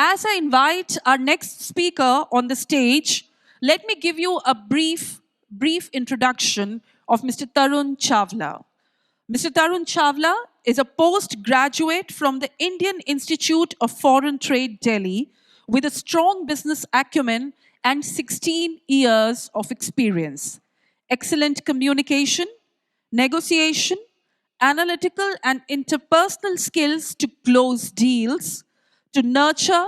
As I invite our next speaker on the stage, let me give you a brief introduction of Mr. Tarun Chawla. Mr. Tarun Chawla is a postgraduate from the Indian Institute of Foreign Trade, Delhi, with a strong business acumen and 16 years of experience. Excellent communication, negotiation, analytical and interpersonal skills to close deals, to nurture,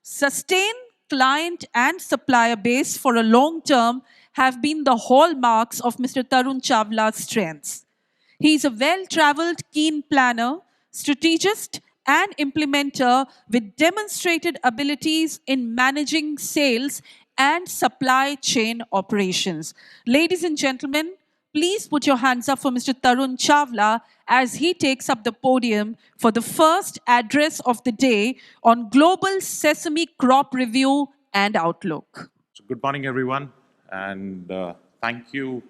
sustain client and supplier base for a long term have been the hallmarks of Mr. Tarun Chawla's strengths. He is a well traveled, keen planner, strategist, and implementer with demonstrated abilities in managing sales and supply chain operations. Ladies and gentlemen, please put your hands up for Mr. Tarun Chawla as he takes up the podium for the first address of the day on Global Sesame Crop Review and Outlook. So good morning, everyone, and thank you.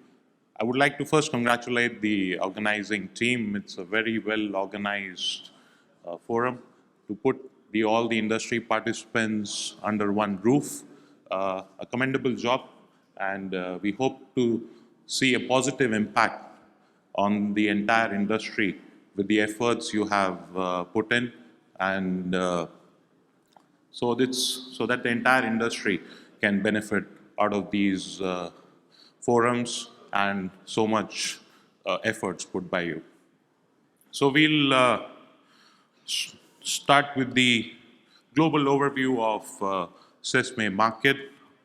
I would like to first congratulate the organizing team. It's a very well organized forum to put all the industry participants under one roof. A commendable job, and we hope to see a positive impact on the entire industry with the efforts you have put in, and so that the entire industry can benefit out of these forums and so much efforts put by you. So we'll start with the global overview of Sesame market,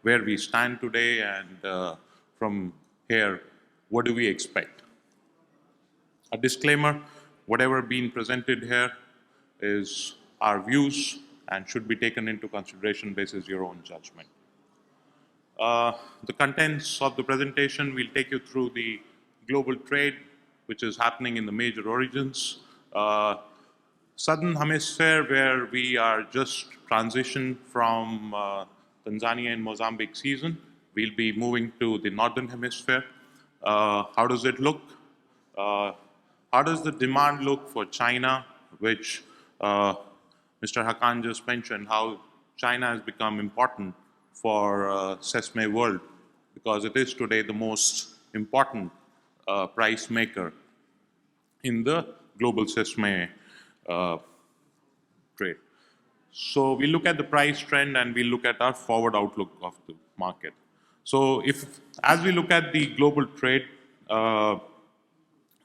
where we stand today, and from here, what do we expect? A disclaimer, whatever being presented here is our views and should be taken into consideration basis your own judgment. The contents of the presentation, we'll take you through the global trade, which is happening in the major origins. Southern Hemisphere, where we are just transitioned from Tanzania and Mozambique season. We'll be moving to the Northern Hemisphere. How does it look? How does the demand look for China, which Mr. Hakan just mentioned, how China has become important for Sesame world, because it is today the most important price maker in the global Sesame trade. So we look at the price trend and we look at our forward outlook of the market. So as we look at the global trade,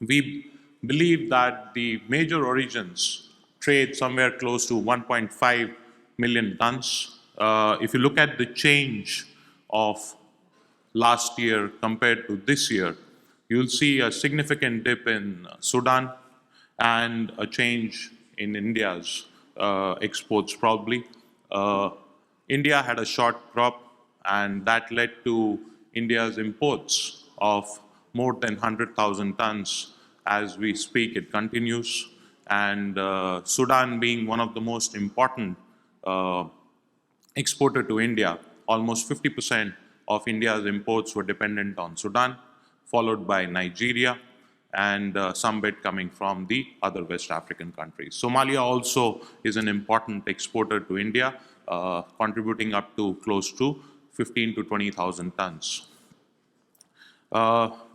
we believe that the major origins trade somewhere close to 1.5 million tons. If you look at the change of last year compared to this year, you'll see a significant dip in Sudan and a change in India's exports probably. India had a short crop, and that led to India's imports of more than 100,000 tons. As we speak, it continues, and Sudan being one of the most important exporter to India, almost 50% of India's imports were dependent on Sudan, followed by Nigeria, and some bit coming from the other West African countries. Somalia also is an important exporter to India, contributing up to close to 15 to 20,000 tons.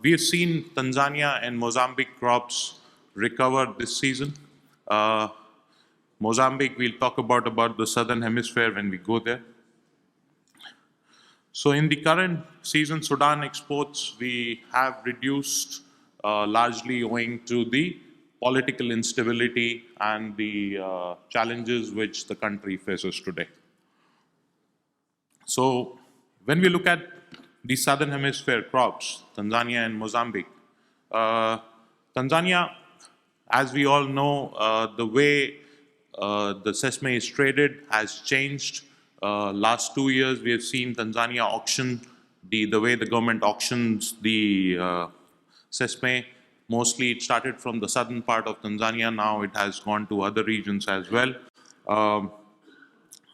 We have seen Tanzania and Mozambique crops recover this season. Mozambique, we'll talk about the southern hemisphere when we go there. So in the current season, Sudan exports, we have reduced largely owing to the political instability and the challenges which the country faces today. So when we look at the southern hemisphere crops, Tanzania and Mozambique, Tanzania, as we all know, the way the sesame is traded has changed. Last 2 years, we have seen Tanzania auction, the way the government auctions the sesame. Mostly it started from the southern part of Tanzania, now it has gone to other regions as well.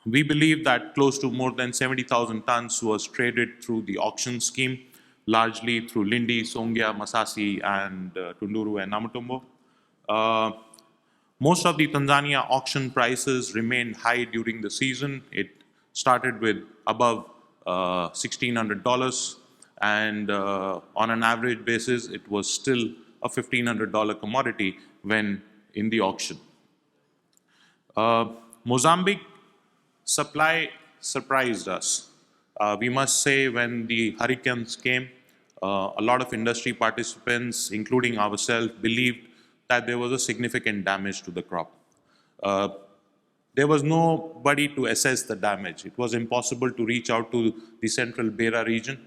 We believe that close to more than 70,000 tons was traded through the auction scheme, largely through Lindi, Songea, Masasi, and Tunduru and Namatumbo. Most of the Tanzania auction prices remained high during the season. It started with above $1,600, and on an average basis, it was still a $1,500 commodity when in the auction. Mozambique supply surprised us. We must say, when the hurricanes came, a lot of industry participants, including ourselves, believed that there was a significant damage to the crop. Uh, there was nobody to assess the damage. It was impossible to reach out to the central Beira region.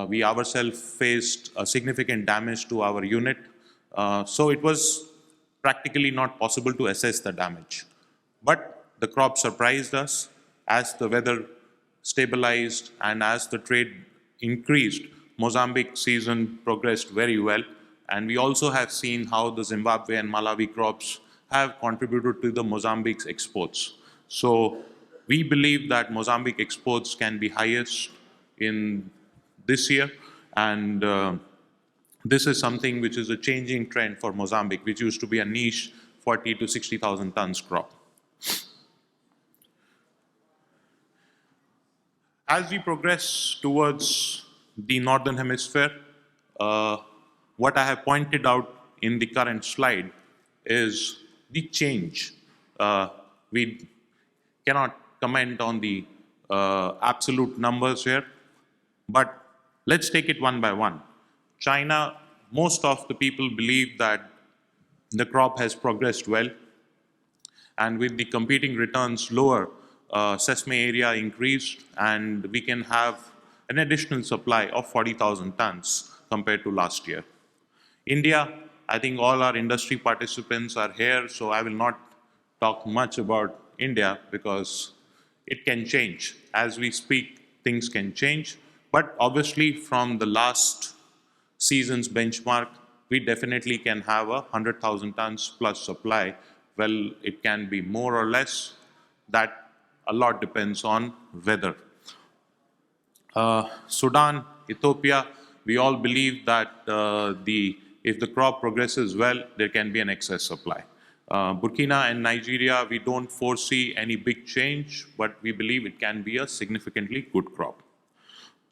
We ourselves faced a significant damage to our unit. So it was practically not possible to assess the damage. But the crop surprised us as the weather stabilized and as the trade increased. Mozambique season progressed very well. And we also have seen how the Zimbabwe and Malawi crops have contributed to the Mozambique's exports. So we believe that Mozambique exports can be highest in this year, and this is something which is a changing trend for Mozambique, which used to be a niche 40 to 60,000 tons crop. As we progress towards the Northern Hemisphere, what I have pointed out in the current slide is the change. We cannot comment on the absolute numbers here, but let's take it one by one. China, most of the people believe that the crop has progressed well, and with the competing returns lower, Sesame area increased, and we can have an additional supply of 40,000 tons compared to last year. India, I think all our industry participants are here, so I will not talk much about India because it can change. As we speak, things can change. But obviously, from the last season's benchmark, we definitely can have a 100,000 tons plus supply. Well, it can be more or less. That a lot depends on weather. Sudan, Ethiopia, we all believe that if the crop progresses well, there can be an excess supply. Burkina and Nigeria, we don't foresee any big change, but we believe it can be a significantly good crop.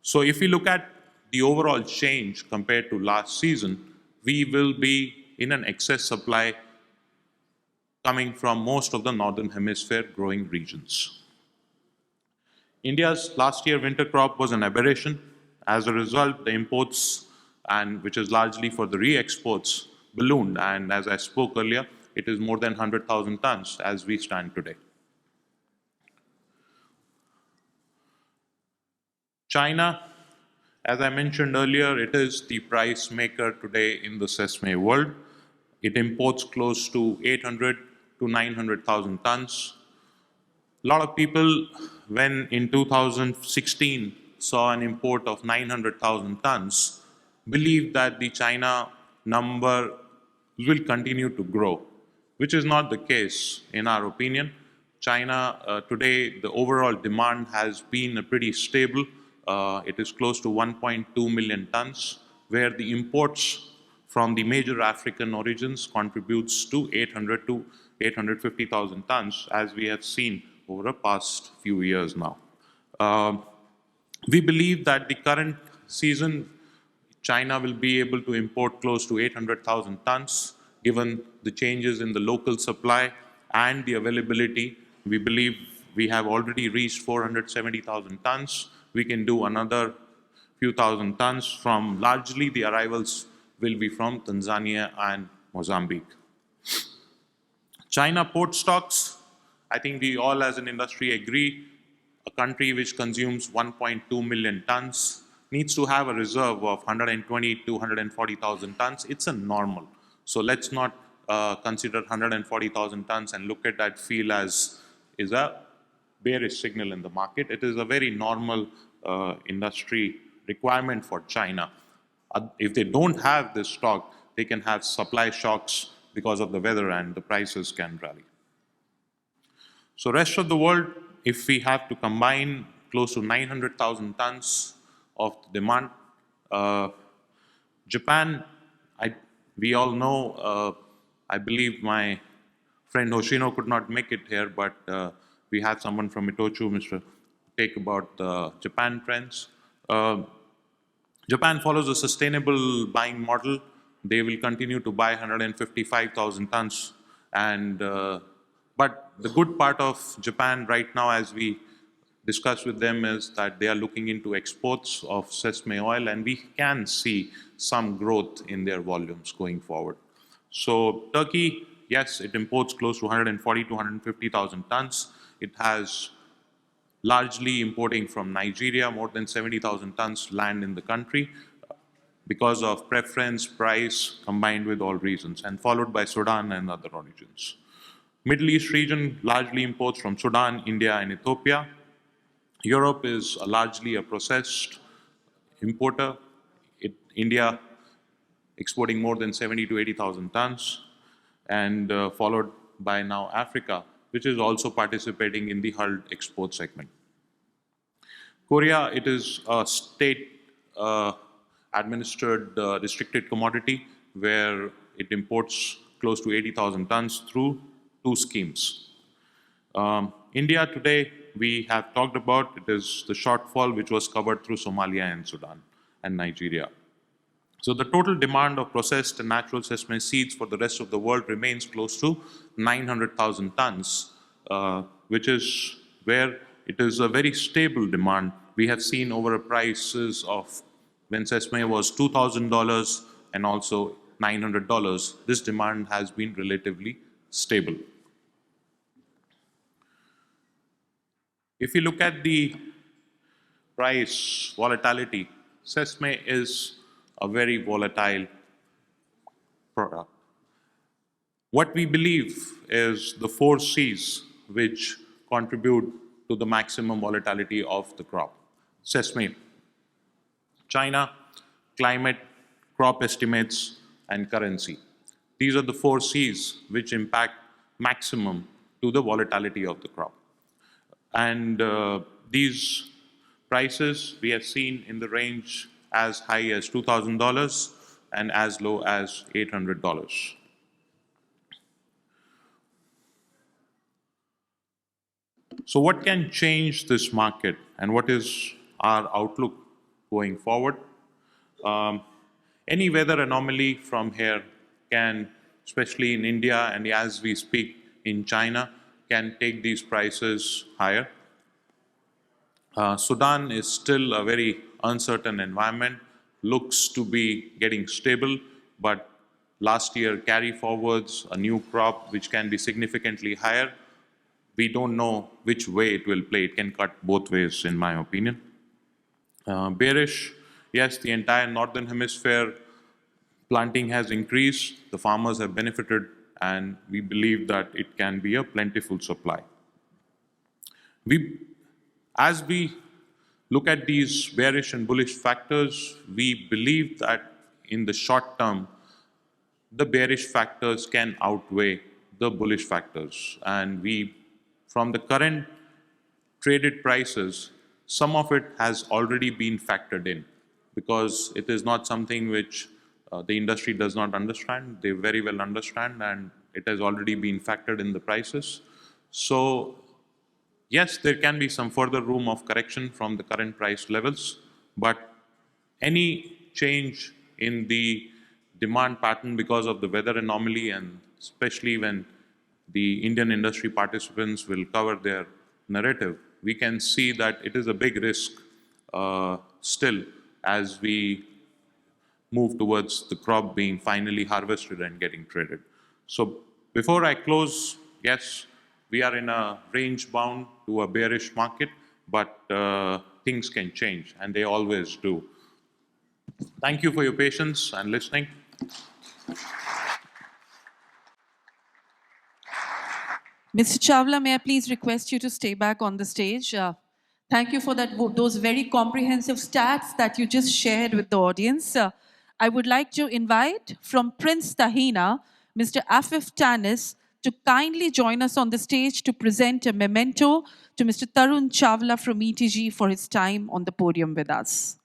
So if we look at the overall change compared to last season, we will be in an excess supply coming from most of the Northern Hemisphere growing regions. India's last year winter crop was an aberration. As a result, the imports, and which is largely for the re-exports, ballooned. And as I spoke earlier, it is more than 100,000 tons as we stand today. China, as I mentioned earlier, it is the price maker today in the sesame world. It imports close to 800 to 900,000 tons. A lot of people, when in 2016 saw an import of 900,000 tons, believed that the China number will continue to grow, which is not the case in our opinion. China today, the overall demand has been pretty stable. It is close to 1.2 million tons, where the imports from the major African origins contributes to 800 to 850,000 tons, as we have seen over the past few years now. We believe that the current season, China will be able to import close to 800,000 tons, given the changes in the local supply and the availability. We believe we have already reached 470,000 tons. We can do another few thousand tons from largely the arrivals will be from Tanzania and Mozambique. China port stocks, I think we all as an industry agree, a country which consumes 1.2 million tons needs to have a reserve of 120 to 140,000 tons. It's a normal. So let's not consider 140,000 tons and look at that feel as is a bearish signal in the market. It is a very normal industry requirement for China. If they don't have this stock, they can have supply shocks because of the weather and the prices can rally. So rest of the world, if we have to combine close to 900,000 tons of demand, Japan, we all know, I believe my friend Hoshino could not make it here, but we had someone from Itochu, Mr. Take about the Japan trends. Japan follows a sustainable buying model. They will continue to buy 155,000 tons. And but the good part of Japan right now, as we discussed with them, is that they are looking into exports of sesame oil, and we can see some growth in their volumes going forward. So Turkey, yes, it imports close to 140 to 150,000 tons. It has largely importing from Nigeria, more than 70,000 tons land in the country because of preference, price, combined with all reasons, and followed by Sudan and other origins. Middle East region largely imports from Sudan, India, and Ethiopia. Europe is largely a processed importer. India exporting more than 70 to 80,000 tons, and followed by now Africa, which is also participating in the hulled export segment. Korea, it is a state administered restricted commodity where it imports close to 80,000 tons through two schemes. India today, we have talked about, it is the shortfall which was covered through Somalia and Sudan and Nigeria. So the total demand of processed and natural sesame seeds for the rest of the world remains close to 900,000 tons, which is where it is a very stable demand. We have seen over prices of when sesame was $2,000 and also $900, this demand has been relatively stable. If you look at the price volatility, sesame is a very volatile product. What we believe is the 4 C's which contribute to the maximum volatility of the crop. Sesame, China, climate, crop estimates, and currency. These are the 4 C's which impact maximum to the volatility of the crop. And these prices we have seen in the range as high as $2,000 and as low as $800. So what can change this market and what is our outlook going forward? Any weather anomaly from here can, especially in India and as we speak in China, can take these prices higher. Sudan is still a very uncertain environment, looks to be getting stable, but last year carry forwards, a new crop which can be significantly higher. We don't know which way it will play. It can cut both ways, in my opinion. Bearish, yes, the entire northern hemisphere planting has increased, the farmers have benefited, and we believe that it can be a plentiful supply. As we look at these bearish and bullish factors, we believe that in the short term, the bearish factors can outweigh the bullish factors. And from the current traded prices, some of it has already been factored in because it is not something which the industry does not understand. They very well understand, and it has already been factored in the prices. So yes, there can be some further room of correction from the current price levels, but any change in the demand pattern because of the weather anomaly, and especially when the Indian industry participants will cover their narrative, we can see that it is a big risk still as we move towards the crop being finally harvested and getting traded. So before I close, yes, we are in a range bound to a bearish market, but things can change, and they always do. Thank you for your patience and listening. Mr. Chawla, may I please request you to stay back on the stage? Thank you for those very comprehensive stats that you just shared with the audience. I would like to invite from Prince Tahina, Mr. Afif Tanis, to kindly join us on the stage to present a memento to Mr. Tarun Chawla from ETG for his time on the podium with us.